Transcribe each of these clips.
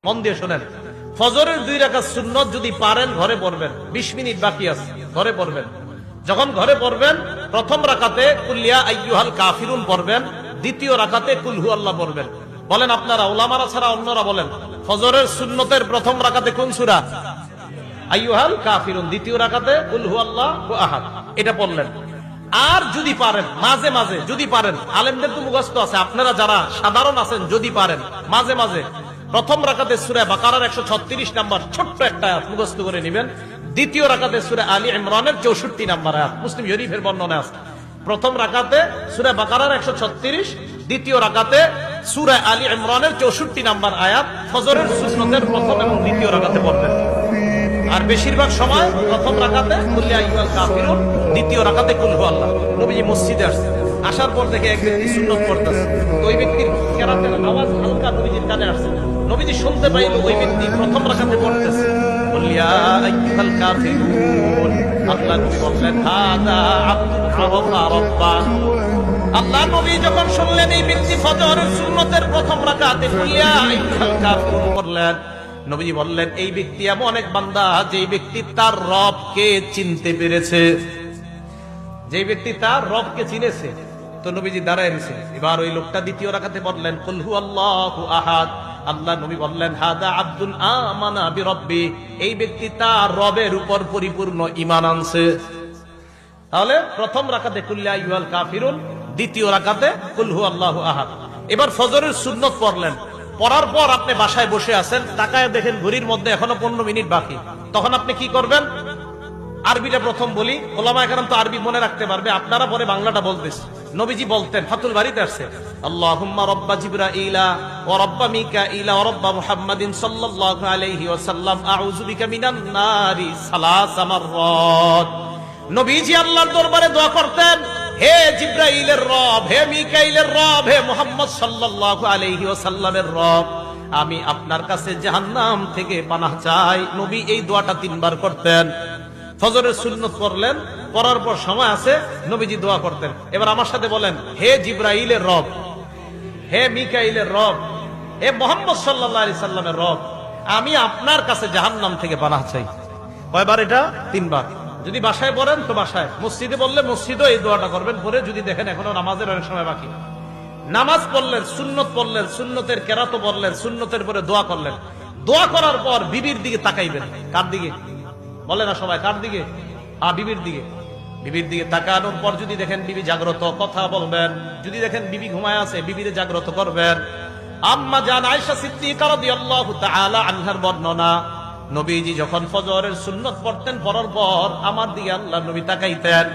মন দিয়ে শোনেন, ফজরের 2 রাকাত সুন্নত যদি পারেন ঘরে পড়বেন, 20 মিনিট বাকি আছে, ঘরে পড়বেন। যখন ঘরে পড়বেন, প্রথম রাকাতে কুল ইয়া আইয়ুহাল কাফিরুন পড়বেন, দ্বিতীয় রাকাতে কুল হুয়াল্লাহ পড়বেন। বলেন আপনারা, উলামারা ছাড়া অন্যরা বলেন, ফজরের সুন্নতের প্রথম রাকাতে কোন সূরা? আইয়ুহাল কাফিরুন, দ্বিতীয় রাকাতে কুল হুয়াল্লাহু আহাদ, এটা পড়লেন। আর যদি পারেন মাঝে মাঝে, যদি পারেন, আলেমদের তো মুখস্থ আছে, আপনারা যারা সাধারণ আছেন যদি পারেন মাঝে মাঝে প্রথম রাকাতে সূরা বাকারার 136 নাম্বার ছোট্ট একটা আয়াত মুখস্থ করে নেবেন, দ্বিতীয় রাকাতে সূরা আলী ইমরানের 64 নাম্বার আয়াত মুসলিম শরীফের বর্ণনা আছে। প্রথম রাকাতে সূরা বাকারার 136, দ্বিতীয় রাকাতে সূরা আলী ইমরানের 64 নাম্বার আয়াত ফজরের সুন্নতের প্রথম এবং দ্বিতীয় রাকাতে পড়বেন। আর বেশিরভাগ সময় প্রথম রাকাতে কুল ইয়া আইয়ুহাল কাফিরুন, দ্বিতীয় রাকাতে কুল হুয়াল্লাহ। নবীজি মসজিদে আসছে, আসার পর দেখে এক ব্যক্তি সুন্নত পড়তেছে, তো ওই ব্যক্তির কেরাতের আওয়াজ হালকা নবীজির কানে আসছে। নবীজি শুনতে পাইল ওই ব্যক্তি প্রথম রাকাতে পড়তেছে কুল ইয়া আইয়ুহাল কাফিরুন। আল্লাহ নবী বললেন হাদা আবদুন আরাফা রাব্বা। আল্লাহ নবী যখন শুনলেন এই ব্যক্তি ফজরের সুন্নতের প্রথম রাকাতে কুল ইয়া আইয়ুহাল কাফিরুন পড়লেন, নবীজি বললেন এই ব্যক্তি এমন এক বান্দা যে ব্যক্তি তার রবকে চিনতে পেরেছে, যে ব্যক্তি তার রবকে চিনেছে। তো নবীজি দাঁড়ায় রয়েছে। এবার ওই লোকটা দ্বিতীয় রাকাতে বললেন কুল হুয়াল্লাহু আহাদ। আল্লাহ নবী বললেন হাদা আব্দুন আমানা বিরব্বি, এই ব্যক্তি তার রবের উপর পরিপূর্ণ ঈমান আনছে। তাহলে প্রথম রাকাতে কুল ইয়া আইয়ুহাল কাফিরুন, দ্বিতীয় রাকাতে কুল হুয়াল্লাহু আহাদ। এবার ফজরের সুন্নত পড়লেন, পড়ার পর আপনি বাসায় বসে আছেন, তাকায় দেখেন ঘড়ির মধ্যে এখনো 15 মিনিট বাকি। তখন আপনি কি করবেন? আরবিটা প্রথম বলি, ওলামায়ে কেরাম তো আরবি মনে রাখতে পারবে, আপনারা পরে বাংলাটা বলতেছে। নবীজি বলতেন, ফাতুল বারীতে আসছে, আল্লাহুম্মা রাব্বা জিবরাইলা ওয়া রাব্বা মিকাইলা ওয়া রাব্বা মুহাম্মাদিন সাল্লাল্লাহু আলাইহি ওয়াসাল্লাম আউযু বিকা মিনান নারি সালাসা মাররাত। নবীজি আল্লাহর দরবারে দোয়া করতেন, হে জিবরাইলের রব, হে মিকাইলের রব, হে মুহাম্মদ সাল্লাল্লাহু আলাইহি ওয়াসাল্লামের রব, আমি আপনার কাছে জাহান্নাম থেকে পানাহ চাই। নবী এই দোয়াটা 3 বার করতেন। ফজরের সুন্নত পড়লেন, পড়ার পর সময় আছে, নবীজি দোয়া করতেন। এবার আমার সাথে বলেন, হে জিবরাইলের রব, হে মিকাইলের রব, হে মুহাম্মদ সাল্লাল্লাহু আলাইহি সাল্লামের রব, আমি আপনার কাছে জাহান্নাম থেকে পানাহ চাই। কয়বার এটা? 3 বার। যদি বাসায় পড়েন তো বাসায়, মসজিদে বললে মসজিদও এই দোয়াটা করবেন। পরে যদি দেখেন এখনো নামাজের অনেক সময় বাকি, নামাজ পড়লেন, সুন্নত পড়লেন, সুন্নতের কেরাত পড়লেন, সুন্নতের পরে দোয়া করলেন। দোয়া করার পর বিবির দিকে তাকাইবেন। কার দিকে? বলে না সবাই, কার দিকে? বিবির দিকে। বিবির দিকে তাকানোর পর যদি দেখেন বিবি জাগ্রত, কথা বলবেন। যদি দেখেন বিবি ঘুমায় আছে, বিবিরে জাগ্রত করবেন। আম্মা জান আয়েশা সিদ্দিকা রাদিয়াল্লাহু তাআলা আনহার বর্ণনা, নবীজি যখন ফজরের সুন্নত পড়তেন, পড়ার পর আমার দিকে আল্লাহ নবী তাকাইতেন।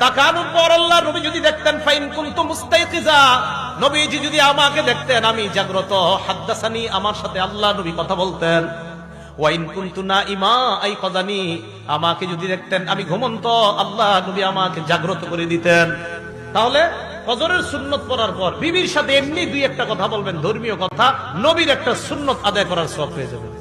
তাকানোর পর আল্লাহ নবী যদি দেখতেন, ফাইন কুনতু মুস্তাইকিজা, নবীজি যদি আমাকে দেখতেন আমি জাগ্রত, হাদ্দাসানি, আমার সাথে আল্লাহ নবী কথা বলতেন। ওয়াইন কুনতু নাইমা আইকাযানি, আমাকে যদি দেখতেন আমি ঘুমন্ত, আল্লাহ নবী আমাকে জাগ্রত করে দিতেন। তাহলে ফজরের সুন্নত পড়ার পর বিবির সাথে এমনি 2-1টা কথা বলবেন, ধর্মীয় কথা, নবীর একটা সুন্নত আদায় করার সওয়াব পেয়ে যাবেন।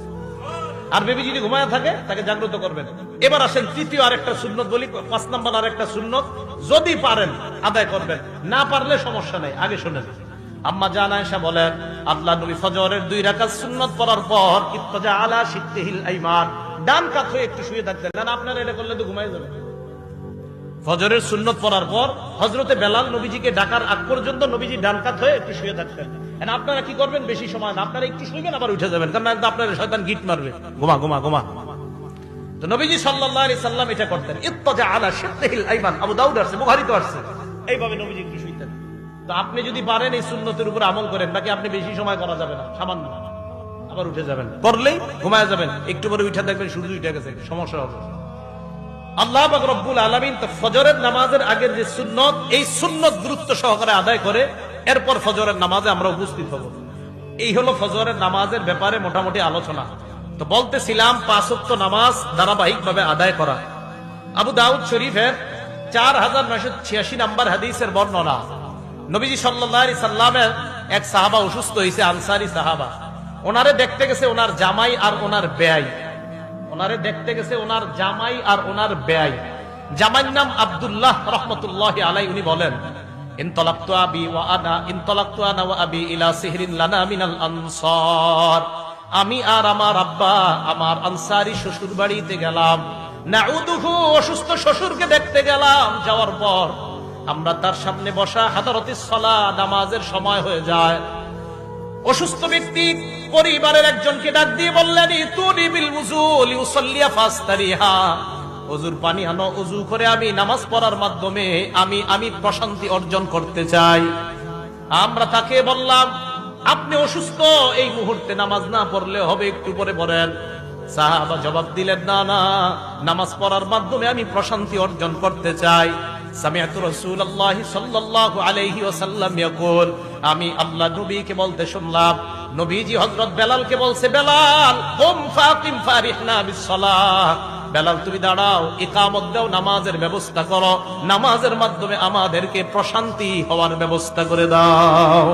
আর বেবি যদি ঘুমায় থাকে তাকে জাগ্রত করবেন। এবার আসেন তৃতীয় আরেকটা সুন্নত বলি, 5 নম্বর আরেকটা সুন্নত, যদি পারেন আদায় করবেন, না পারলে সমস্যা নাই। আগে শুনেন, আম্মা জান আয়েশা বলেন, আল্লাহ নবী ফজরের 2 রাকাত সুন্নত পড়ার পর ইত্তাজা আলা শিক্কিহিল আইমান, ডান কাত হয়ে একটু শুয়ে থাকতেন। না আপনারা এটা করলে তো ঘুমায় যাবেন। ফজরের সুন্নত পড়ার পর হযরতে বেলাল নবীজিকে ডাকার আগ পর্যন্ত নবীজি ডান কাত হয়ে একটু শুয়ে থাকতেন। আপনারা কি করবেন? বেশি সময় না, আপনারা একটু শুইবেন আবার উঠে যাবেন, কারণ আপনার শয়তান গিট মারবে, ঘুমা ঘুমা ঘুমা। তো নবীজি সাল্লাল্লাহু আলাইহি সাল্লাম এটা করতেন, ইত্তাজা আলা শিক্কিহিল আইমান, আবু দাউদ আসছে, বুখারীতে আসছে, এইভাবে নবীজি একটু শুইতেন। তো আপনি যদি পারেন এই সুন্নতের উপর আমল করেন, বাকি আপনি বেশি সময় করা যাবে না, সামান্য, আবার উঠে যাবেন, করলেই ঘুমায় যাবেন, একটু পরে উঠে দেখবেন সূর্য উঠে গেছে, সমস্যা হবে। আল্লাহ পাক রব্বুল আলামিন তো ফজরের নামাজের আগের যে সুন্নত, এই সুন্নত গুরুত্ব সহকারে আদায় করে এরপর ফজরের নামাজে আমরা উপস্থিত হব। এই হলো ফজরের নামাজের ব্যাপারে মোটামুটি আলোচনা। তো বলতেছিলাম 5 ওয়াক্ত নামাজ ধারাবাহিকভাবে আদায় করা। আবু দাউদ শরীফের 4986 নম্বর হাদিসের বর্ণনা, নবীজি সাল্লাল্লাহু আলাইহি সাল্লামের এক সাহাবা অসুস্থ হয়েছে, আনসারী সাহাবা। ওনারে দেখতে গেছে ওনার জামাই আর ওনার বেয়াই, ওনারে দেখতে গেছে ওনার জামাই আর ওনার বেয়াই। জামাইর নাম আব্দুল্লাহ রাহমাতুল্লাহি আলাইহি। উনি বলেন, ইনতালাকতু আনা ওয়া আবি ইলা সিহরিন লানা মিনাল আনসার, আমি আর আমার আব্বা আমার আনসারি শ্বশুর বাড়িতে গেলাম, নাউদুহু অসুস্থ শ্বশুরকে দেখতে গেলাম। যাওয়ার পর আমরা তার সামনে বসা, হাদারাতিস সালাহ নামাজের সময় হয়ে যায়। অসুস্থ ব্যক্তি পরিবারের একজনকে ডাক দিয়ে বললেন, ইতুনি বিল উযু লিউসাল্লিয়া ফাস্তারিহা, ওযুর পানি আনো, ওযু করে আমি নামাজ পড়ার মাধ্যমে আমি প্রশান্তি অর্জন করতে চাই। আমরা তাকে বললাম, আপনি অসুস্থ, এই মুহূর্তে নামাজ না পড়লে হবে, একটু পরে পড়েন। সাহাবা জবাব দিলেন, না না, নামাজ পড়ার মাধ্যমে আমি প্রশান্তি অর্জন করতে চাই। সামিআতু রাসূলুল্লাহ সাল্লাল্লাহু আলাইহি ওয়াসাল্লাম ইয়াকুল, আমি আল্লাহ নবীকে বলতে শুনলাম, নবীজি হযরত বেলালকে বলছে, বেলাল কুম ফাকিম ফারিহনা বিসসালাহ, বেলাল তুমি দাঁড়াও, ইকামত দাও, নামাজের ব্যবস্থা করো, নামাজের মাধ্যমে আমাদেরকে প্রশান্তি হওয়ার ব্যবস্থা করে দাও।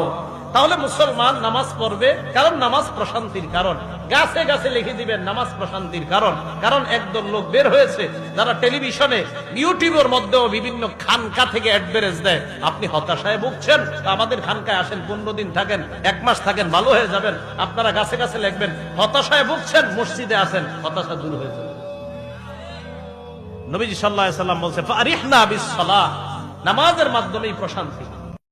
তাহলে মুসলমান নামাজ পড়বে, কারণ নামাজ প্রশান্তির কারণ। গাছে গাছে লিখে দিবেন নামাজ প্রশান্তির কারণ। কারণ একদল লোক বের হয়েছে যারা টেলিভিশনে ইউটিউবের মধ্যেও বিভিন্ন খানকা থেকে অ্যাডভারেজ দেয়। আপনি হতাশায় ভুগছেন, আমাদের খানকায় আসেন, 15 দিন থাকেন, 1 মাস থাকেন, ভালো হয়ে যাবেন। আপনারা গাছে গাছে লিখবেন, হতাশায় ভুগছেন, মসজিদে আসেন, হতাশা দূর হয়ে যাবে। নবীজি সাল্লাল্লাহু আলাইহি ওয়াসাল্লাম বলছে, ফারিহনা বিসসালাহ, নামাজের মাধ্যমেই প্রশান্তি।